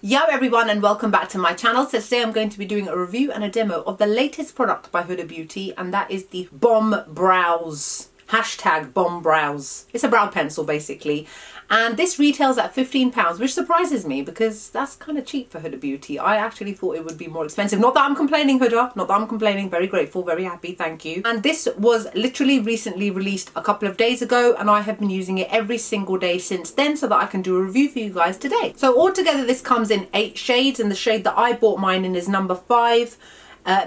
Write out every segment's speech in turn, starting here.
Yo everyone, and welcome back to my channel. So today I'm going to be doing a review and a demo of the latest product by Huda Beauty, and that is the Bomb Brows. Hashtag Bomb Brows. It's a brow pencil basically, and this retails at £15, which surprises me because that's kind of cheap for Huda Beauty. I actually thought it would be more expensive. Not that I'm complaining, Huda, not that I'm complaining. Very grateful, very happy, thank you. And this was literally recently released a couple of days ago, and I have been using it every single day since then so that I can do a review for you guys today. So altogether this comes in 8 shades, and the shade that I bought mine in is number 5.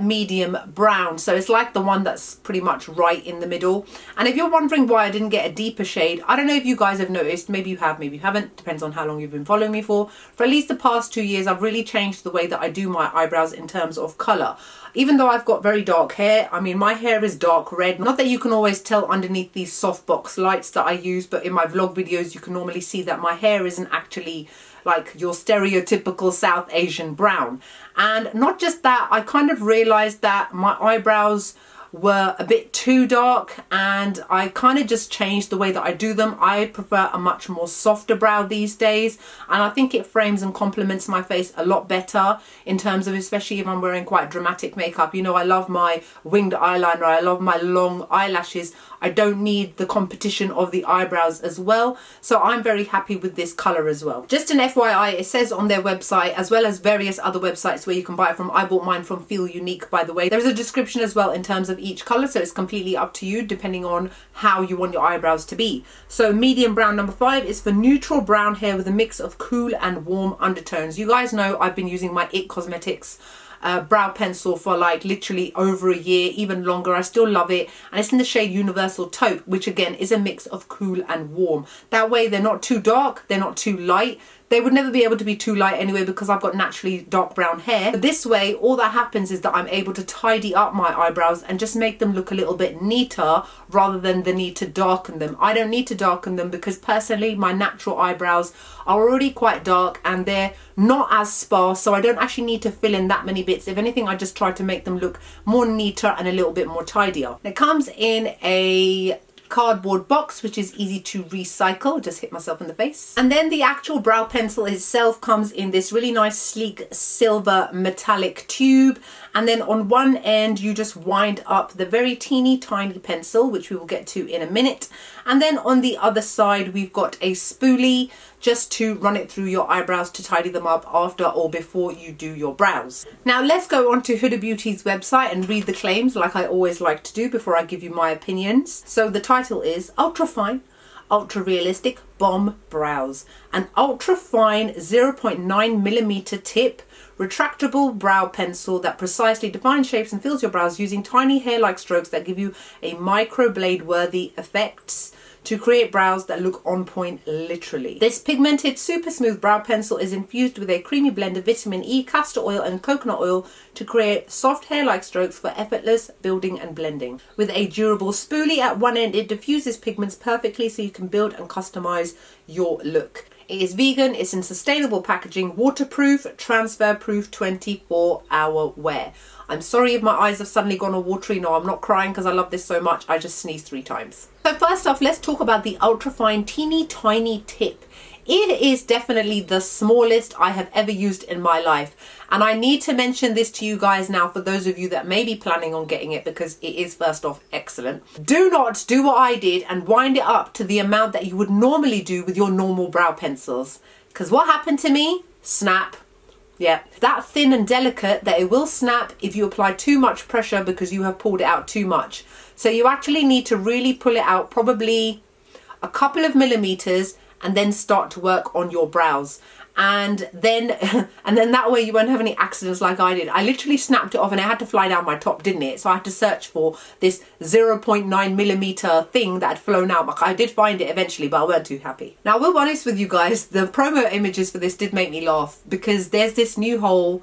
Medium brown, so it's like the one that's pretty much right in the middle. And if you're wondering why I didn't get a deeper shade, I don't know if you guys have noticed, maybe you have, maybe you haven't, depends on how long you've been following me for at least the past 2 years. I've really changed the way that I do my eyebrows in terms of colour. Even though I've got very dark hair, I mean my hair is dark red, not that you can always tell underneath these softbox lights that I use, but in my vlog videos you can normally see that my hair isn't actually like your stereotypical South Asian brown. And not just that, I kind of realized that my eyebrows were a bit too dark, and I kind of just changed the way that I do them. I prefer a much more softer brow these days, and I think it frames and complements my face a lot better in terms of, especially if I'm wearing quite dramatic makeup. You know, I love my winged eyeliner, I love my long eyelashes. I don't need the competition of the eyebrows as well, so I'm very happy with this colour as well. Just an FYI, it says on their website, as well as various other websites where you can buy it from. I bought mine from Feel Unique, by the way. There's a description as well in terms of each colour, so it's completely up to you depending on how you want your eyebrows to be. So medium brown number 5 is for neutral brown hair with a mix of cool and warm undertones. You guys know I've been using my IT Cosmetics brow pencil for like literally over a year, even longer. I still love it, and it's in the shade Universal Taupe, which again is a mix of cool and warm. That way they're not too dark, they're not too light. They would never be able to be too light anyway because I've got naturally dark brown hair. But this way, all that happens is that I'm able to tidy up my eyebrows and just make them look a little bit neater rather than the need to darken them. I don't need to darken them because personally my natural eyebrows are already quite dark and they're not as sparse, so I don't actually need to fill in that many bits. If anything, I just try to make them look more neater and a little bit more tidier. It comes in a cardboard box, which is easy to recycle. Just hit myself in the face. And then the actual brow pencil itself comes in this really nice sleek silver metallic tube, and then on one end you just wind up the very teeny tiny pencil, which we will get to in a minute, and then on the other side we've got a spoolie just to run it through your eyebrows to tidy them up after or before you do your brows. Now let's go on to Huda Beauty's website and read the claims like I always like to do before I give you my opinions. So the title is Ultra Fine, Ultra Realistic Bomb Brows, an ultra fine 0.9mm tip retractable brow pencil that precisely defines shapes and fills your brows using tiny hair-like strokes that give you a microblade worthy effects to create brows that look on point literally. This pigmented super smooth brow pencil is infused with a creamy blend of vitamin E, castor oil and coconut oil to create soft hair-like strokes for effortless building and blending. With a durable spoolie at one end, it diffuses pigments perfectly so you can build and customize your look. It is vegan, it's in sustainable packaging, waterproof, transfer proof, 24-hour wear. I'm sorry if my eyes have suddenly gone all watery. No, I'm not crying because I love this so much. I just sneezed 3 times. So first off, let's talk about the ultrafine teeny tiny tip. It is definitely the smallest I have ever used in my life. And I need to mention this to you guys now for those of you that may be planning on getting it, because it is first off excellent. Do not do what I did and wind it up to the amount that you would normally do with your normal brow pencils. Because what happened to me? Snap. Yeah, that thin and delicate that it will snap if you apply too much pressure because you have pulled it out too much. So you actually need to really pull it out probably a couple of millimeters and then start to work on your brows. And then that way you won't have any accidents like I did. I literally snapped it off and it had to fly down my top, didn't it? So I had to search for this 0.9mm thing that had flown out. I did find it eventually, but I weren't too happy. Now I will be honest with you guys, the promo images for this did make me laugh because there's this new whole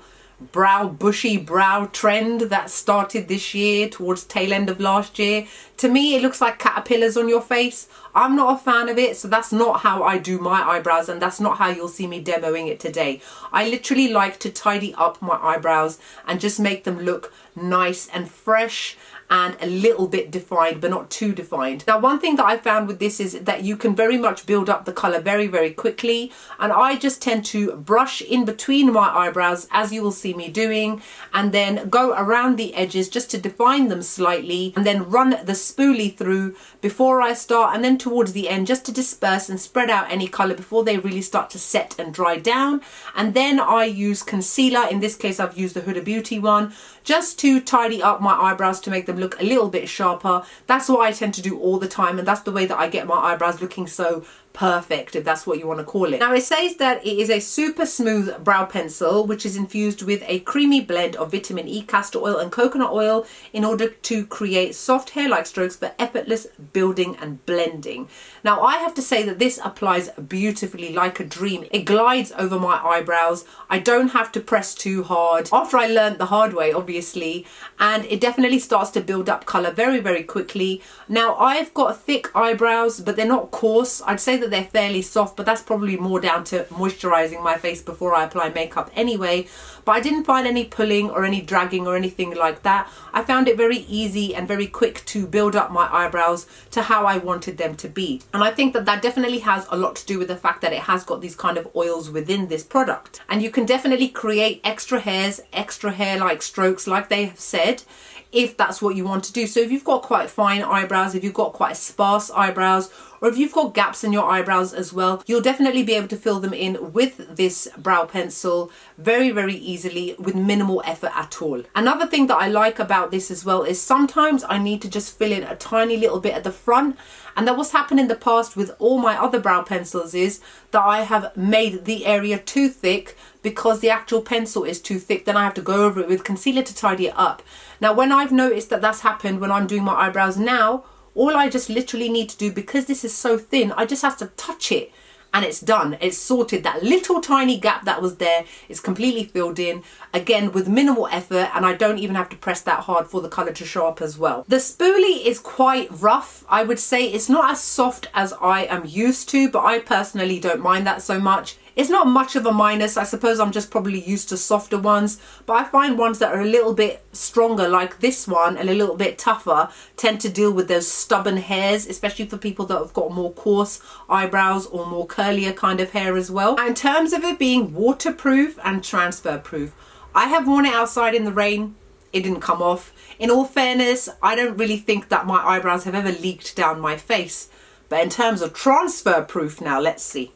bushy brow trend that started this year towards tail end of last year. To me it looks like caterpillars on your face. I'm not a fan of it, so that's not how I do my eyebrows, and that's not how you'll see me demoing it today. I literally like to tidy up my eyebrows and just make them look nice and fresh and a little bit defined, but not too defined. Now, one thing that I found with this is that you can very much build up the color very, very quickly. And I just tend to brush in between my eyebrows, as you will see me doing, and then go around the edges just to define them slightly, and then run the spoolie through before I start, and then towards the end, just to disperse and spread out any color before they really start to set and dry down. And then I use concealer. In this case, I've used the Huda Beauty one, just to tidy up my eyebrows to make them look a little bit sharper. That's what I tend to do all the time, and that's the way that I get my eyebrows looking so perfect, if that's what you want to call it. Now, it says that it is a super smooth brow pencil which is infused with a creamy blend of vitamin E, castor oil and coconut oil in order to create soft hair-like strokes for effortless building and blending. Now, I have to say that this applies beautifully like a dream. It glides over my eyebrows. I don't have to press too hard, after I learned the hard way, obviously, and it definitely starts to build up color very, very quickly. Now, I've got thick eyebrows, but they're not coarse. I'd say that they're fairly soft, but that's probably more down to moisturizing my face before I apply makeup anyway. But I didn't find any pulling or any dragging or anything like that. I found it very easy and very quick to build up my eyebrows to how I wanted them to be. And I think that that definitely has a lot to do with the fact that it has got these kind of oils within this product. And you can definitely create extra hairs, extra hair-like strokes, like they have said, if that's what you want to do. So if you've got quite fine eyebrows, if you've got quite sparse eyebrows, or if you've got gaps in your eyebrows as well, you'll definitely be able to fill them in with this brow pencil very, very easily with minimal effort at all. Another thing that I like about this as well is sometimes I need to just fill in a tiny little bit at the front, and that what's happened in the past with all my other brow pencils is that I have made the area too thick because the actual pencil is too thick. Then I have to go over it with concealer to tidy it up. Now, when I've noticed that that's happened when I'm doing my eyebrows now, all I just literally need to do, because this is so thin, I just have to touch it and it's done. It's sorted. That little tiny gap that was there is completely filled in, again with minimal effort, and I don't even have to press that hard for the color to show up as well. The spoolie is quite rough. I would say it's not as soft as I am used to, but I personally don't mind that so much. It's not much of a minus. I suppose I'm just probably used to softer ones, but I find ones that are a little bit stronger, like this one, and a little bit tougher, tend to deal with those stubborn hairs, especially for people that have got more coarse eyebrows or more curlier kind of hair as well. In terms of it being waterproof and transfer proof, I have worn it outside in the rain. It didn't come off. In all fairness, I don't really think that my eyebrows have ever leaked down my face. But in terms of transfer proof, now let's see.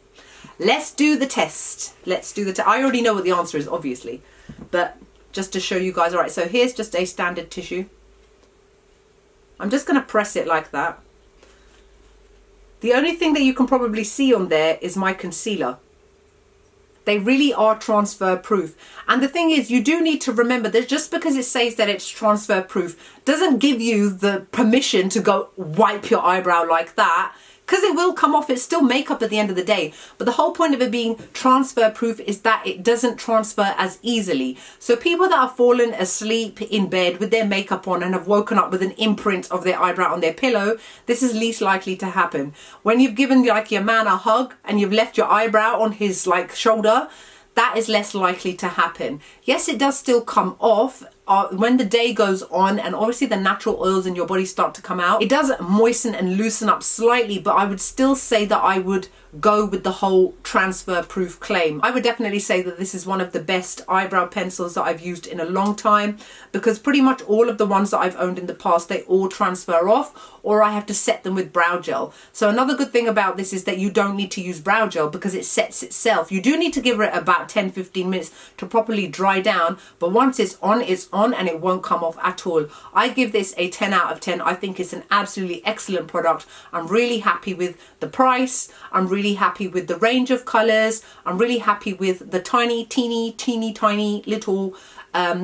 Let's do the test. Let's do the test. I already know what the answer is, obviously, but just to show you guys. All right, so here's just a standard tissue. I'm just going to press it like that. The only thing that you can probably see on there is my concealer. They really are transfer proof. And the thing is, you do need to remember that just because it says that it's transfer proof doesn't give you the permission to go wipe your eyebrow like that, because it will come off. It's still makeup at the end of the day. But the whole point of it being transfer proof is that it doesn't transfer as easily. So people that have fallen asleep in bed with their makeup on and have woken up with an imprint of their eyebrow on their pillow, this is least likely to happen. When you've given like your man a hug and you've left your eyebrow on his like shoulder, that is less likely to happen. Yes, it does still come off when the day goes on, and obviously the natural oils in your body start to come out. It does moisten and loosen up slightly, but I would still say that I would go with the whole transfer proof claim. I would definitely say that this is one of the best eyebrow pencils that I've used in a long time, because pretty much all of the ones that I've owned in the past, they all transfer off, or I have to set them with brow gel. So another good thing about this is that you don't need to use brow gel because it sets itself. You do need to give it about 10-15 minutes to properly dry down, but once it's on and it won't come off at all. I give this a 10 out of 10. I think it's an absolutely excellent product. I'm really happy with the price. I'm really happy with the range of colors. I'm really happy with the tiny little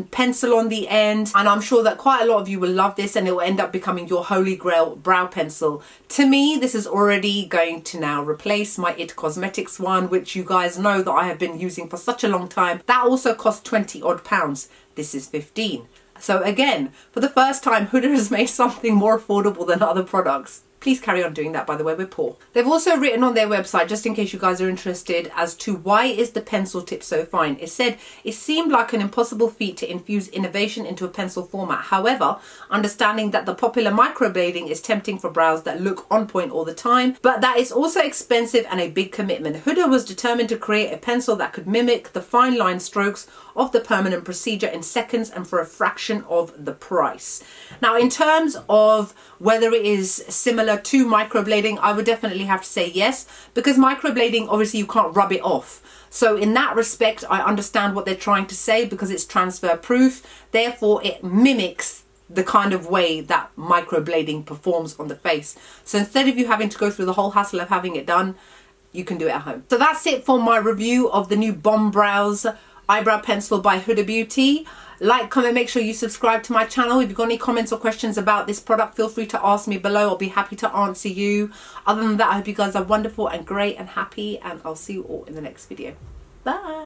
pencil on the end, and I'm sure that quite a lot of you will love this, and it will end up becoming your holy grail brow pencil. To me, this is already going to now replace my It Cosmetics one, which you guys know that I have been using for such a long time. That also cost 20 odd pounds. This is 15. So again, for the first time, Huda has made something more affordable than other products. Please carry on doing that, by the way, we're poor. They've also written on their website, just in case you guys are interested, as to why is the pencil tip so fine. It said, it seemed like an impossible feat to infuse innovation into a pencil format. However, understanding that the popular microblading is tempting for brows that look on point all the time, but that is also expensive and a big commitment. Huda was determined to create a pencil that could mimic the fine line strokes of the permanent procedure in seconds and for a fraction of the price. Now, in terms of whether it is similar to microblading, I would definitely have to say yes, because microblading, obviously you can't rub it off. So in that respect, I understand what they're trying to say because it's transfer proof. Therefore, it mimics the kind of way that microblading performs on the face. So instead of you having to go through the whole hassle of having it done, you can do it at home. So that's it for my review of the new Bomb Brows eyebrow pencil by Huda Beauty. Like, comment, make sure you subscribe to my channel. If you've got any comments or questions about this product, feel free to ask me below. I'll be happy to answer you. Other than that, I hope you guys are wonderful and great and happy, and I'll see you all in the next video. Bye.